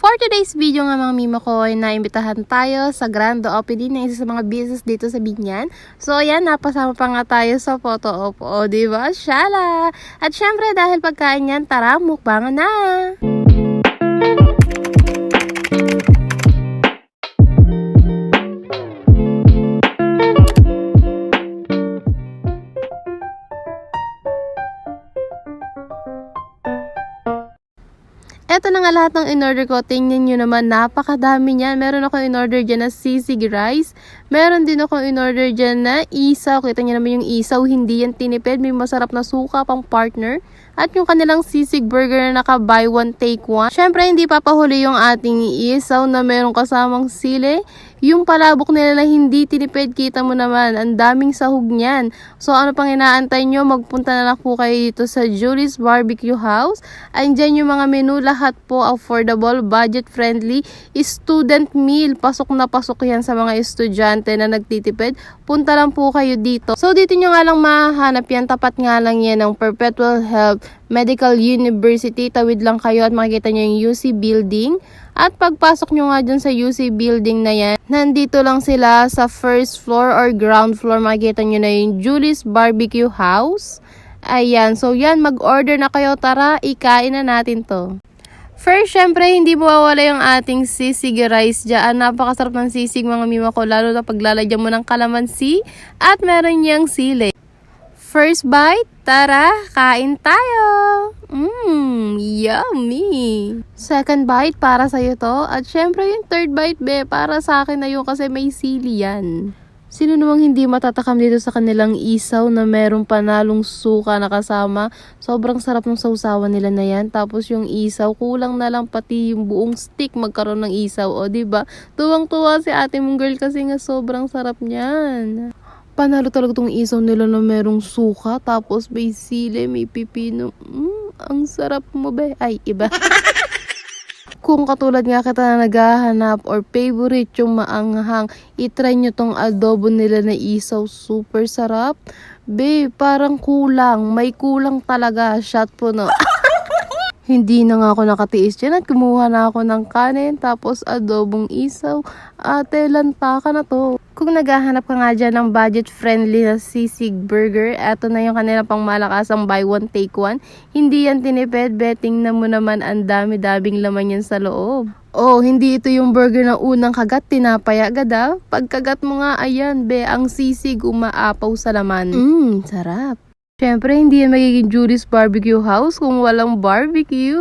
For today's video nga mga mima ko ay naimbitahan tayo sa grand opening ng isa sa mga business dito sa Binyan. So ayan, napasama pa nga tayo sa photo op. O diba? Shala! At syempre dahil pagkain yan, tara mukbangan na! Eto na nga lahat ng in-order ko. Tingnan nyo naman, napakadami niyan. Meron ako in-order dyan na sisig rice. Meron din ako in-order dyan na isaw. Kita nyo naman yung isaw, hindi yan tinipid. May masarap na suka pang partner. At yung kanilang sisig burger na naka buy one take one. Syempre, hindi papahuli yung ating isaw na meron kasamang sili. Yung palabok nila na hindi tinipid, kita mo naman, ang daming sahog niyan. So ano pang inaantay nyo, magpunta na lang po kayo dito sa Julie's Barbecue House. Andyan yung mga menu, lahat po affordable, budget friendly, student meal. Pasok na pasok yan sa mga estudyante na nagtitipid. Punta lang po kayo dito. So dito nyo nga lang mahanap yan, tapat nga lang yan ng Perpetual Health Medical University. Tawid lang kayo at makikita nyo yung UC building. At pagpasok nyo nga dyan sa UC building na yan, nandito lang sila sa first floor or ground floor. Makikita nyo na yung Julie's Barbecue House. Ayan, so yan, mag-order na kayo. Tara, ikain na natin to. First, syempre, hindi mawawala yung ating sisig rice dyan. Napakasarap ng sisig mga mima ko, lalo na paglalagyan mo ng kalamansi at meron niyang sili. First bite, tara, kain tayo! Yummy! Second bite, para sa'yo to. At syempre, yung third bite, para sa akin na yun kasi may sili yan. Sino namang hindi matatakam dito sa kanilang isaw na merong panalong suka na kasama? Sobrang sarap ng sausawan nila na yan. Tapos yung isaw, kulang na lang pati yung buong stick magkaroon ng isaw. O diba? Tuwang-tuwa si ate mong girl kasi nga sobrang sarap niyan. Panalo talaga tong isaw nila na merong suka, tapos may sili, may pipino. Ang sarap mo be. Ay, iba. Kung katulad nga kita na naghahanap or favorite yung maanghang, itry nyo tong adobo nila na isaw. Super sarap. Be, parang kulang. May kulang talaga. Shot po no. Hindi na nga ako nakatiis dyan at kumuha na ako ng kanin tapos adobong isaw. Ate, lanta ka na to. Kung naghahanap ka nga dyan ng budget-friendly na sisig burger, eto na yung kanila pang malakasang buy one take one. Hindi yan tinipid, betting na mo naman ang dami-daming laman yan sa loob. Oh, hindi ito yung burger na unang kagat, tinapay agad ah. Pagkagat mo nga, ayan, ang sisig umaapaw sa laman. Sarap. Siyempre, hindi yan magiging Julie's Barbecue House kung walang barbecue.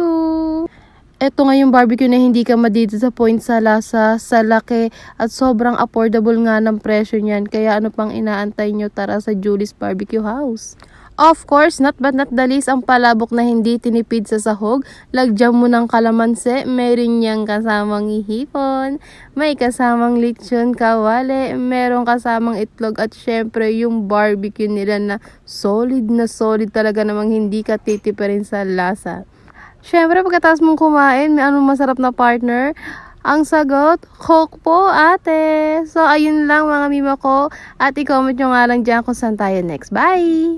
Ito nga yung barbecue na hindi ka madidisappoint sa lasa, sa laki, at sobrang affordable nga ng presyo niyan. Kaya ano pang inaantay nyo, tara sa Julie's Barbecue House. Of course, not but not the least, ang palabok na hindi tinipid sa sahog. Lagyan mo ng kalamansi, meron niyang kasamang hipon, may kasamang lechon kawali, meron kasamang itlog, at syempre yung barbecue nila na solid talaga, namang hindi ka titipirin sa lasa. Syempre, pagkatapos mong kumain, may anong masarap na partner? Ang sagot, Coke po ate. So, ayun lang mga mima ko. At i-comment nyo nga lang dyan kung saan tayo next. Bye!